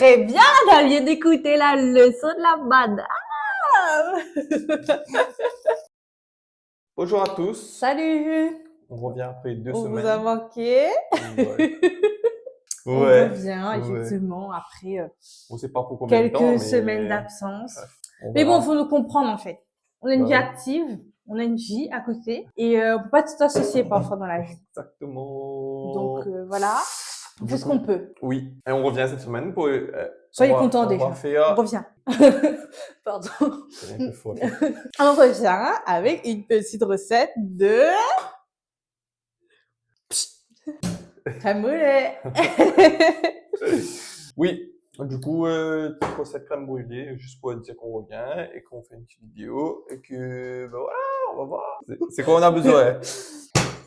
Très bien, t'as bien d'écouter la leçon de la madame. Bonjour à tous. Salut. On revient après 2 On semaines. vous a manqué. Ouais. On Ouais. revient, Ouais. effectivement, après On sait pas pour combien de temps, quelques mais semaines d'absence. on Mais bon, verra. faut nous comprendre, en fait. On a une vie Ouais. active, on a une vie à côté, et on peut pas tout associer parfois dans la vie. Exactement. Donc voilà, on Du fait ce coup, qu'on peut. oui. Et on revient cette semaine pour. Soyez contents on déjà. va faire. On revient. Pardon. C'est un peu fort. On revient avec une petite recette de crème brûlée. Oui. Du coup, petite recette crème brûlée, juste pour dire qu'on revient et qu'on fait une petite vidéo et que, ben voilà, on va voir. C'est quoi on a besoin?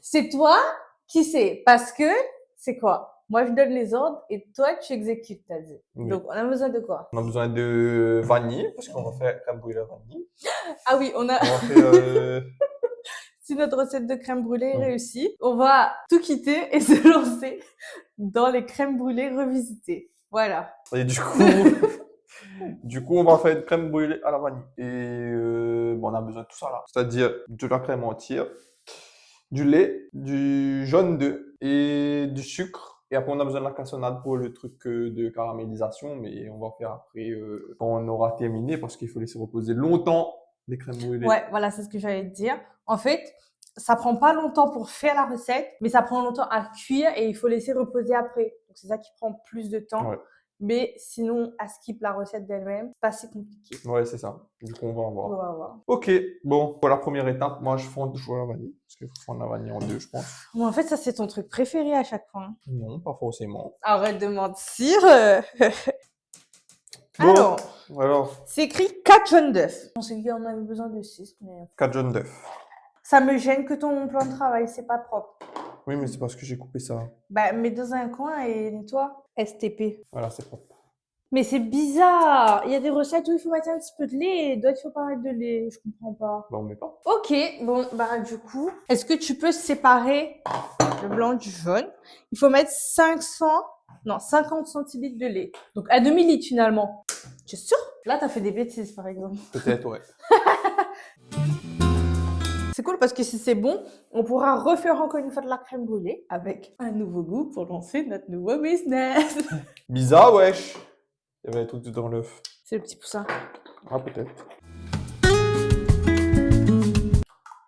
C'est toi qui sais, parce que c'est quoi? Moi, je donne les ordres et toi, tu exécutes, t'as dit. Oui. Donc, on a besoin de quoi? On a besoin de vanille, parce qu'on va faire crème brûlée à vanille. Ah oui, On va faire. si notre recette de crème brûlée est Oui. réussie, on va tout quitter et se lancer dans les crèmes brûlées revisitées. Voilà. Et du coup, on va faire une crème brûlée à la vanille. Et bon, on a besoin de tout ça là. C'est-à-dire de la crème entière, du lait, du jaune d'œuf et du sucre. Et après, on a besoin de la cassonade pour le truc de caramélisation. Mais on va faire après quand on aura terminé parce qu'il faut laisser reposer longtemps les crèmes brûlées. Ouais, voilà, c'est ce que j'allais te dire. En fait, ça prend pas longtemps pour faire la recette, mais ça prend longtemps à cuire et il faut laisser reposer après. Donc, c'est ça qui prend plus de temps. Ouais. Mais sinon, à skip la recette d'elle-même, c'est pas si compliqué. Ouais, c'est ça. Du coup, on va en voir. On va voir. Ok, bon, pour la première étape, moi je fonde toujours la vanille. Parce qu'il faut fondre la vanille en deux, je pense. Bon, en fait, ça, c'est ton truc préféré à chaque fois. Hein. Non, pas forcément. Arrête de mentir. Bon, Alors, c'est écrit 4 jaunes d'œufs. On s'est dit qu'on avait besoin de 6, mais 4 jaunes d'œufs. ça me gêne que ton plan de travail, c'est pas propre. Oui, mais c'est parce que j'ai coupé ça. Bah, mets dans un coin et nettoie. STP. Voilà, c'est propre. Mais c'est bizarre. Il y a des recettes où il faut mettre un petit peu de lait et d'autres il faut pas mettre de lait. Je comprends pas. Bah, on met pas. Ok, bon, bah du coup, est-ce que tu peux séparer le blanc du jaune? Il faut mettre 50 centilitres de lait. Donc à demi-litre finalement. Tu es sûr? Là, t'as fait des bêtises par exemple. Peut-être, ouais. C'est cool parce que si c'est bon, on pourra refaire encore une fois de la crème brûlée avec un nouveau goût pour lancer notre nouveau business. Bizarre, wesh. Il y avait tout dans l'œuf. C'est le petit poussin. Ah, peut-être.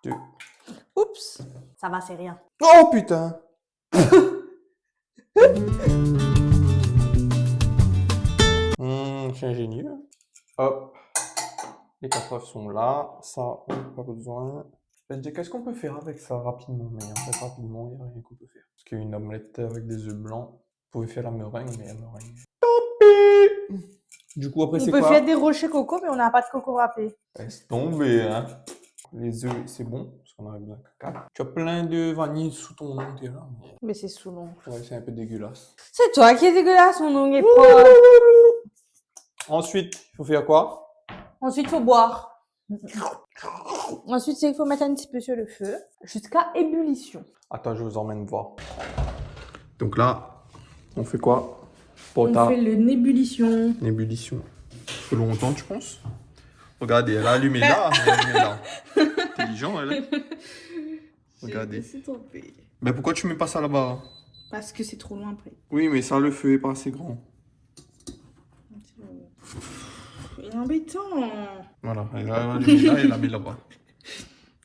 2. Oups, ça va, c'est rien. Oh, putain. Je suis ingénieux. Hop. Les 4 œufs sont là. Ça, on n'a pas besoin. Je vais te dire, qu'est-ce qu'on peut faire avec ça rapidement? Mais en fait, rapidement, il n'y a rien qu'on peut faire. Parce qu'une omelette avec des œufs blancs, vous pouvez faire la meringue, mais la meringue. Tant pis! Du coup, après, On c'est peut quoi? faire des rochers coco, mais on n'a pas de coco râpé. Laisse tomber, hein. Les œufs, c'est bon, parce qu'on en a besoin que 4. Tu as plein de vanille sous ton ongle, là. Mais c'est saoulant. Ouais, c'est un peu dégueulasse. C'est toi qui es dégueulasse, mon ongle est propre. Ensuite, il faut faire quoi? Ensuite, il faut boire. Ensuite, c'est qu'il faut mettre un petit peu sur le feu jusqu'à ébullition. Attends, je vous emmène voir. Donc là, on fait quoi? On fait une ébullition. Une ébullition. Faut longtemps, tu penses? Regardez, elle a allumé là, elle a allumé là. Intelligent, elle est. Regardez. C'est tombé. Mais pourquoi tu mets pas ça là-bas? Parce que c'est trop loin après. Oui, mais ça, le feu est pas assez grand. C'est embêtant. Voilà, elle a allumé là et elle l'a mis là-bas.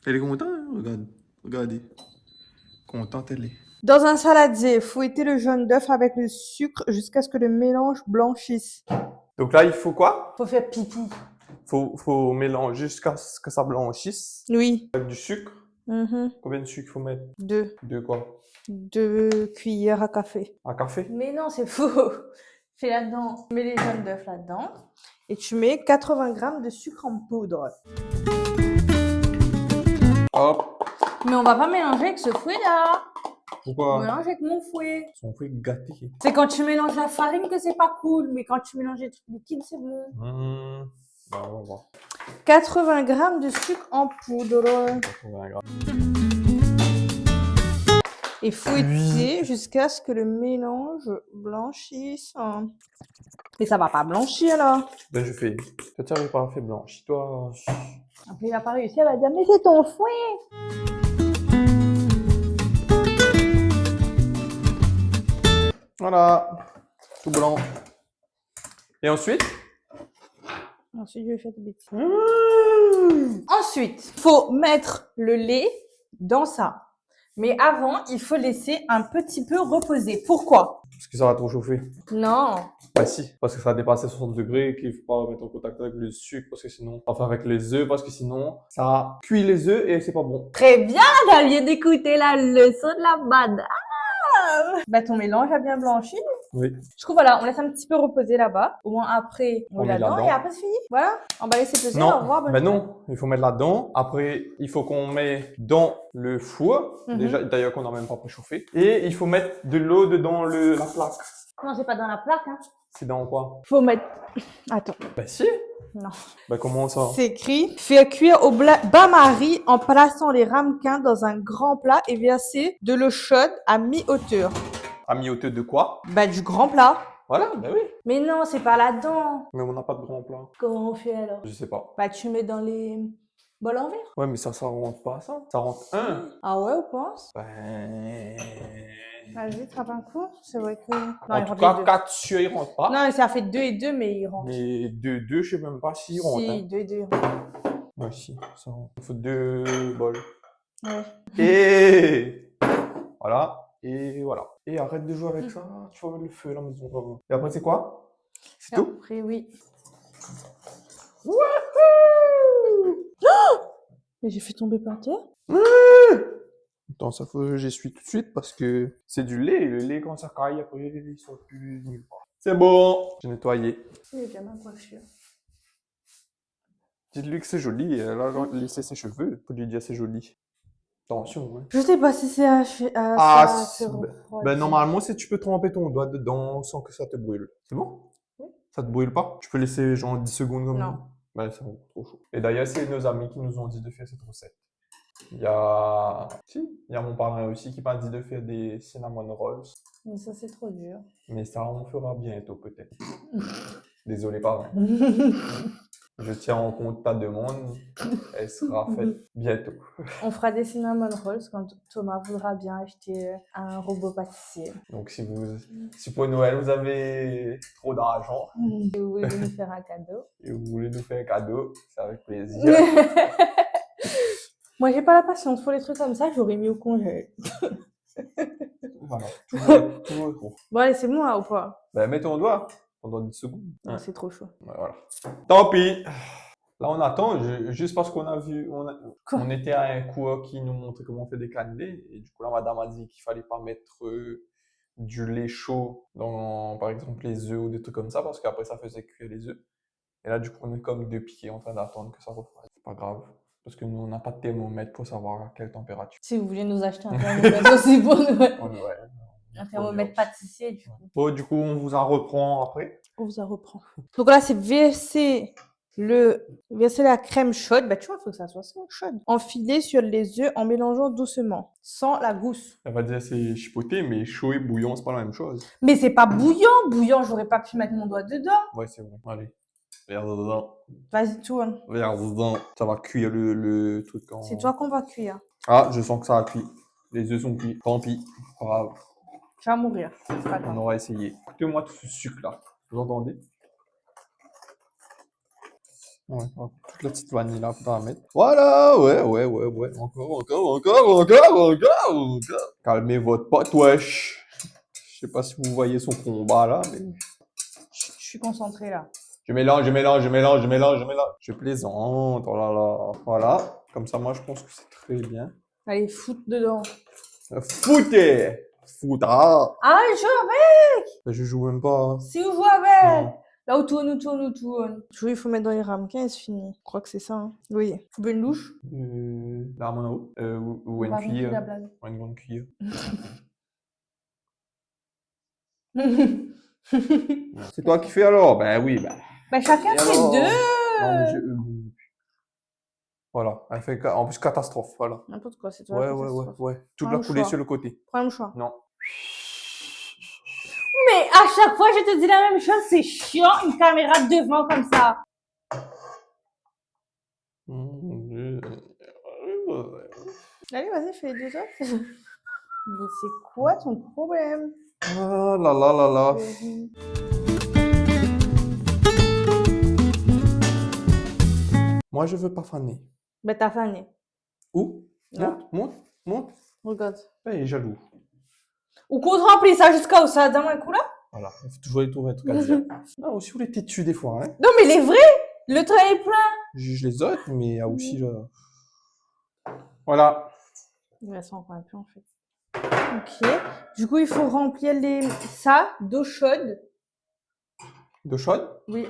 Elle est contente, hein? Regarde. Regardez. Contente, elle est. Dans un saladier, fouettez le jaune d'œuf avec le sucre jusqu'à ce que le mélange blanchisse. Donc là, il faut quoi? Faut faire pipi. Faut mélanger jusqu'à ce que ça blanchisse. Oui. Avec du sucre. Combien de sucre faut mettre? 2. De quoi? 2 cuillères à café. À café? Mais non, c'est faux. Fais là-dedans. Tu mets les jaunes d'œuf là-dedans. Et tu mets 80 grammes de sucre en poudre. Hop. Mais on va pas mélanger avec ce fouet-là. On Pourquoi? mélange avec mon fouet. Son fouet gâté. C'est quand tu mélanges la farine que c'est pas cool. Mais quand tu mélanges les trucs liquides, c'est bon. Bah, on va voir. 80 grammes de sucre en poudre. 80 grammes. et fouetter jusqu'à ce que le mélange blanchisse. Mais ça va pas blanchir là. Ben, je fais. Toi, tu n'arrives pas à faire blanche. Toi. Après, il a pas réussi, elle va dire, mais c'est ton fouet. Voilà. Tout blanc. Et ensuite? Ensuite, je vais faire des bêtises. Ensuite, faut mettre le lait dans ça. Mais avant, il faut laisser un petit peu reposer. Pourquoi? Parce que ça va trop chauffer. Non. Bah si, parce que ça a dépassé 60 degrés, qu'il faut pas mettre en contact avec le sucre, parce que sinon, enfin avec les œufs, parce que sinon, ça cuit les œufs et c'est pas bon. Très bien, t'as lieu d'écouter la leçon de la madame. Bah, ton mélange a bien blanchi. Oui. Du coup, voilà, on laisse un petit peu reposer là-bas. Au moins, après, on On met met là-dedans là-dedans. et après, c'est fini. Voilà, emballer, c'est pesé. Au revoir, bonne ben journée. non, il faut mettre là-dedans. Après, il faut qu'on met dans le four, déjà, d'ailleurs qu'on n'a même pas préchauffé. Et il faut mettre de l'eau dedans la plaque. Non, c'est pas dans la plaque, hein. C'est dans quoi? Faut mettre... Attends. Ben si. Non. Ben comment ça? C'est écrit « Faire cuire au bain-marie en plaçant les ramequins dans un grand plat et verser de l'eau chaude à mi-hauteur. » À mi-hauteur de quoi? Bah, du grand plat. Voilà, ben oui. Mais non, c'est pas là-dedans. Mais on n'a pas de grand plat. Comment on fait alors? Je sais pas. Bah, tu mets dans les bols en verre. Ouais, mais ça rentre pas, ça. Ça rentre un. Ah ouais, on pense? Ben... Vas-y, trappe un coup. C'est vrai que... Non, En il tout rentre cas, les deux. 4 sur, il rentre pas. Non, ça fait 2 et 2, mais il rentre. Mais 2, je sais même pas s'il rentre. Si, Hein. 2 et 2, il rentre. Ouais, si, ça rentre. Il faut 2 bols. Ouais. Et voilà. Et voilà. Et arrête de jouer avec ça. Tu vas mettre le feu à la maison. Et après, c'est quoi? C'est tout? Après, oui. Wouhou! Mais j'ai fait tomber par terre. Attends, ça faut que j'essuie tout de suite parce que c'est du lait. Le lait, quand ça caille, après, il sort plus nulle part. C'est bon. J'ai nettoyé. Il est bien ma coiffure. Dites-lui que c'est joli. Elle a laissé ses cheveux. Faut lui dire c'est joli. Attention, hein. Je sais pas si c'est à Ah, ça si, se ben refroidit. normalement, si tu peux tremper ton doigt dedans sans que ça te brûle. C'est bon? Oui. Ça te brûle pas? Tu peux laisser genre 10 secondes comme Non. ça? Ben, c'est trop chaud. Et d'ailleurs, c'est nos amis qui nous ont dit de faire cette recette. Il y a... Si, il y a mon parrain aussi qui m'a dit de faire des cinnamon rolls. Mais ça, c'est trop dur. Mais ça, on fera bientôt peut-être. Désolé, parrain. Je tiens en compte ta demande. Elle sera faite bientôt. On fera des cinnamon rolls quand Thomas voudra bien acheter un robot pâtissier. Donc, si pour Noël, vous avez trop d'argent Si vous voulez nous faire un cadeau. et vous voulez nous faire un cadeau, c'est avec plaisir. Moi, j'ai pas la patience pour les trucs comme ça, j'aurais mis au congé. Voilà. Tout est bon. Bon, allez, c'est moi ou pas? Ben, mets ton doigt pendant 10 secondes. Non, Ouais. c'est trop chaud. Ouais, voilà. Tant pis. Là, on attend, juste parce qu'on a vu, on était à un cours qui nous montrait comment on fait des cannelés. Et du coup, là, madame a dit qu'il fallait pas mettre du lait chaud dans, par exemple, les œufs ou des trucs comme ça, parce qu'après, ça faisait cuire les œufs. Et là, du coup, on est comme deux pieds en train d'attendre que ça refroidisse. C'est pas grave. Parce que nous, on n'a pas de thermomètre pour savoir à quelle température. Si vous voulez nous acheter un thermomètre aussi pour Noël. Ouais. Un thermomètre pâtissier, du coup. Bon, du coup, on vous en reprend après. On vous en reprend. Donc là, c'est verser la crème chaude. Bah, tu vois, il faut que ça soit chaude. Enfiler sur les œufs en mélangeant doucement, sans la gousse. Elle va dire c'est chipoté, mais chaud et bouillant, c'est pas la même chose. Mais c'est pas bouillant. Bouillant, j'aurais pas pu mettre mon doigt dedans. Ouais, c'est bon. Allez. Verre dedans. Vas-y, tourne. Verre dedans. Ça va cuire le truc en... C'est toi qu'on va cuire. Ah, je sens que ça a cuit. Les œufs sont cuits. Tant pis. Pas grave. Tu vas mourir. C'est pas On grave. aura essayé. Écoutez-moi tout ce sucre-là. Vous entendez? Ouais, toute la petite vanille là, faut la mettre. Voilà, ouais. Encore. Calmez votre pote, wesh. Je sais pas si vous voyez son combat là, mais... Je suis concentrée là. Je mélange. Je plaisante, oh là là. Voilà. Comme ça, moi, je pense que c'est très bien. Allez, foutre dedans. Foutez! Foutra! Ah, je joue avec. Je joue même pas. Si vous jouez avec. Non. Là où tourne. Oui, il faut mettre dans les ramequins et c'est fini. Je crois que c'est ça. Hein. Oui. Faut bien une louche. La main haute. Ou une On va compris la cuillère. blague. Ou une grande cuillère. C'est toi qui fais alors? Ben oui, ben. Bah, chacun Et fait alors? deux. Non, mais Voilà, elle fait en plus catastrophe, voilà. N'importe quoi, c'est toi Ouais, la ouais, ouais, catastrophe. ouais. Tout Prends doit le couler choix. sur le côté. Prends le choix. Non. Mais à chaque fois, je te dis la même chose, c'est chiant, une caméra devant comme ça. Allez, vas-y, fais les deux autres. Mais c'est quoi ton problème? Ah là là là là. Moi, je veux pas faner. Ben, t'as fané. Où? Là. Monte, monte, monte. Regarde. Il est jaloux. Ou qu'on te remplit ça jusqu'à où ça dans un coup là? Voilà, il faut toujours y trouver un truc à dire. Ah, aussi, vous les têtus des fois, hein. Non, mais il est vrai! Le train est plein! Je juge les autres, mais il y a aussi là. Voilà. Il reste encore un peu en fait. Ok. Du coup, il faut remplir ça d'eau chaude. D'eau chaude? Oui.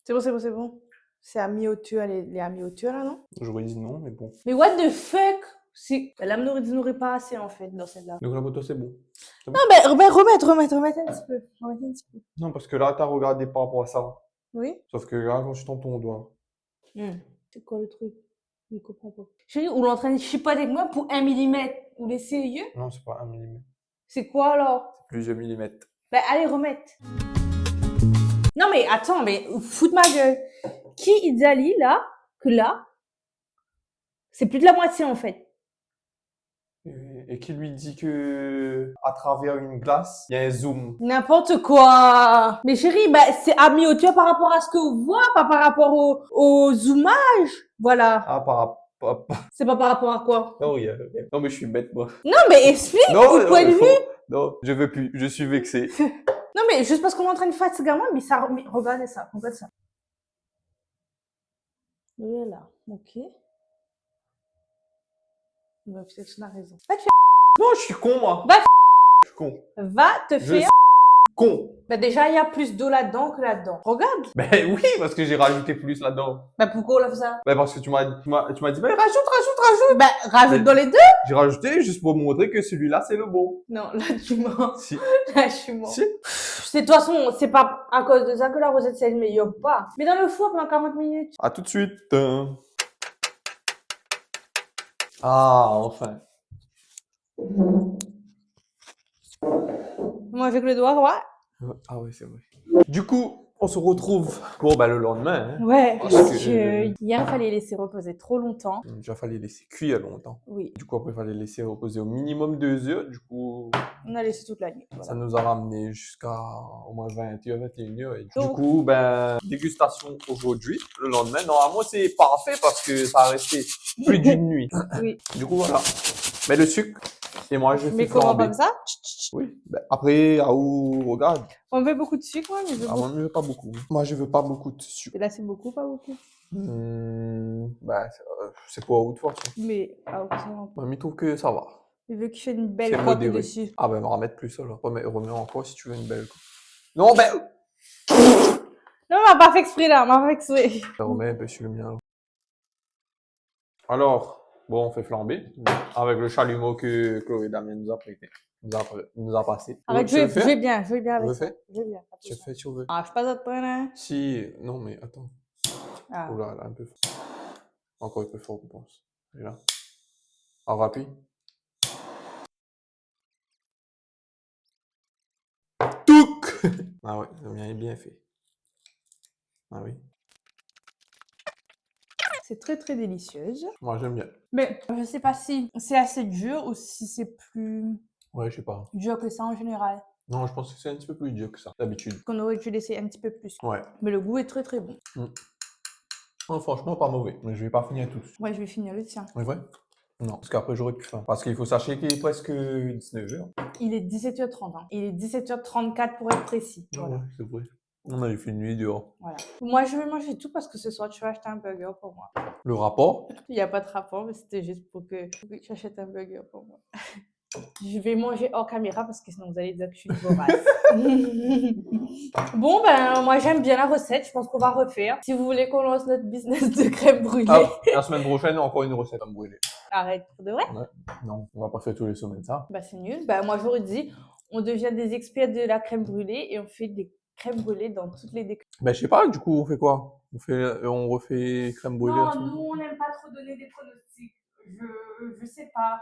C'est bon, c'est bon, c'est bon. C'est à mi-hauteur, les à mi-hauteur là, non? J'aurais dit non, mais bon. Mais what the fuck? La n'aurait pas assez en fait dans celle-là. Donc la photo, c'est bon. Non, mais remettre un petit peu. Remettre un petit peu. Non, parce que là, t'as regardé par rapport à ça. Oui? Sauf que là, quand tu tombes ton doigt. C'est quoi le truc? Je ne comprends pas. Chérie, ou l'entraîne chipoter avec moi pour 1 millimètre. Ou les sérieux? Non, c'est pas 1 millimètre. C'est quoi alors? Plusieurs millimètres. Ben, allez, remettre. Non, mais attends, mais foute ma gueule. Qui idéalise là, que là, c'est plus de la moitié en fait. Et qui lui dit que à travers une glace, il y a un zoom. N'importe quoi. Mais chérie, ben, c'est à mi-hauteur par rapport à ce que vous voit, pas par rapport au zoomage. Voilà. Ah, C'est pas par rapport à quoi? Non, non, mais je suis bête, moi. Non, mais explique Non, au point de vue. non, je veux plus. Je suis vexé. Non, mais juste parce qu'on est en train de fatiguer moi, mais ça, mais regardez ça, regarde ça. Voilà, ok. Bah, peut-être que tu as raison. Non, je suis con, moi. Va Je suis con. Va te Je faire. suis con. Bah, déjà, il y a plus d'eau là-dedans que là-dedans. Regarde. Ben oui, parce que j'ai rajouté plus là-dedans. Bah, pourquoi on l'a fait ça? Ben parce que tu m'as dit, ben rajoute. Bah, rajoute Mais- dans les deux. J'ai rajouté juste pour montrer que celui-là, c'est le bon. Non, là, tu mens. Si. Là, je suis mort. Si. De toute façon, c'est pas à cause de ça que la recette, c'est meilleure pas. Mais dans le four pendant 40 minutes. À tout de suite. Ah, enfin. Moi, avec le doigt, ouais. Ah ouais, c'est vrai. Du coup, on se retrouve le lendemain. Hein. Ouais, Parce parce que- que hier, il fallait laisser reposer trop longtemps. Il fallait laisser cuire longtemps. Oui, Du coup, après, il fallait laisser reposer au minimum 2 heures. Du coup, on a laissé toute la nuit. ça Voilà. nous a ramené jusqu'à au moins 20h, 21h. Et du Donc- coup, dégustation aujourd'hui. Le lendemain, normalement, c'est parfait parce que ça a resté plus d'une nuit. Oui. Du coup, voilà. Mais le sucre, et moi, je Mais fais comment flamber. comme ça? Oui. Après, regarde. On veut beaucoup de sucre, ouais, mais je veux Ah, moi, je veux pas beaucoup. Moi, je veux pas beaucoup de sucre. Et là, c'est beaucoup, pas beaucoup. C'est pour haute force. Mais, ah, ok, ça va. Mais il trouve que ça va. Il veut qu'il fait une belle C'est coque modéré. dessus. Ah ben, on va remettre plus alors. Remets encore si tu veux une belle. Non, ben, Non, on m'a pas fait exprès là, on m'a fait exprès. remets un peu sur le mien. Alors, bon, on fait flamber avec le chalumeau que Chloé et Damien nous a prêté. Nous a passé. Arrête, Tu veux je faire? vais bien avec veux ça. faire? Je vais bien. pas Tu besoin. fais, tu veux. Ah, je suis pas autre point là. Si, non, mais attends. Ah. Oh là, là, un peu fort. Encore un peu fort, je pense. Et là. En rapide. Touc! Ah ouais, le mien est bien fait. Ah oui. C'est très très délicieuse. Moi, j'aime bien. Mais je sais pas si c'est assez dur ou si c'est plus Ouais, je sais pas. dur que ça en général. Non, je pense que c'est un petit peu plus dur que ça, d'habitude. Qu'on aurait dû laisser un petit peu plus. Ouais. Mais le goût est très très bon. Non, franchement, pas mauvais. Mais je vais pas finir tout. Ouais, je vais finir le tien. C'est vrai? Non, parce qu'après, j'aurais plus faim. Parce qu'il faut sachez qu'il est presque 19h. Il est 17h30. Hein. Il est 17h34 pour être précis. Voilà. Ouais, c'est vrai. On avait fait une nuit dehors. Voilà. Moi, je vais manger tout parce que ce soir, tu vas acheter un burger pour moi. Le rapport? Il n'y a pas de rapport, mais c'était juste pour que tu achètes un burger pour moi. Je vais manger hors caméra parce que sinon vous allez dire que je suis une vorace. Bon, ben, moi j'aime bien la recette. Je pense qu'on va refaire. Si vous voulez qu'on lance notre business de crème brûlée. Ah, la semaine prochaine, encore une recette à me brûler. Arrête, pour de vrai. Non, on va pas faire tous les semaines ça. Bah, c'est nul. Bah, moi j'aurais dit, on devient des experts de la crème brûlée et on fait des crème brûlée dans toutes les décos. Ben, je sais pas, du coup, on fait quoi? On refait crème brûlée la Non, semaine nous, on n'aime pas trop donner des pronostics. Je sais pas.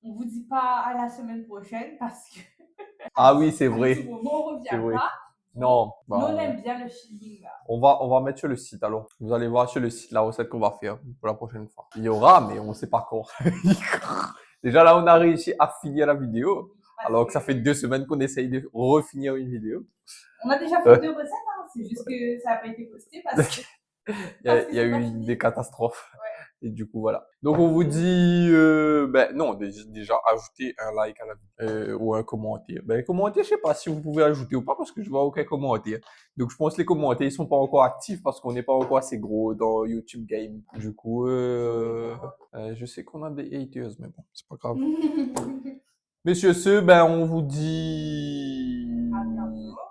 On vous dit pas à la semaine prochaine parce que Ah oui, c'est à vrai. tout moment, on C'est revient vrai. pas. Non, Nous, bah, on aime bien le feeling là. on va mettre sur le site alors. Vous allez voir sur le site la recette qu'on va faire pour la prochaine fois. Il y aura, mais on sait pas quand. Déjà là, on a réussi à finir la vidéo, alors que ça fait 2 semaines qu'on essaye de refinir une vidéo. On a déjà fait 2 recettes, hein. C'est juste que ça n'a pas été posté parce que. Il y a eu des catastrophes. Et du coup, voilà. Donc, on vous dit, ben, non, déjà, ajoutez un like à la vidéo, ou un commentaire. Ben, commentaire, je sais pas si vous pouvez ajouter ou pas, parce que je vois aucun commentaire. Donc, je pense que les commentaires, ils sont pas encore actifs, parce qu'on n'est pas encore assez gros dans YouTube Game. Du coup, je sais qu'on a des haters, mais bon, c'est pas grave. Messieurs, ben, on vous dit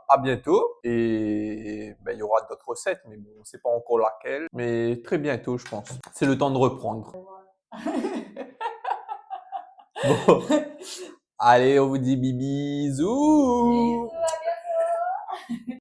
à bientôt. Et ben, il y aura d'autres recettes, mais bon, on sait pas encore laquelle. Mais très bientôt, je pense. C'est le temps de reprendre. Bon, allez, on vous dit bisous. Bisous.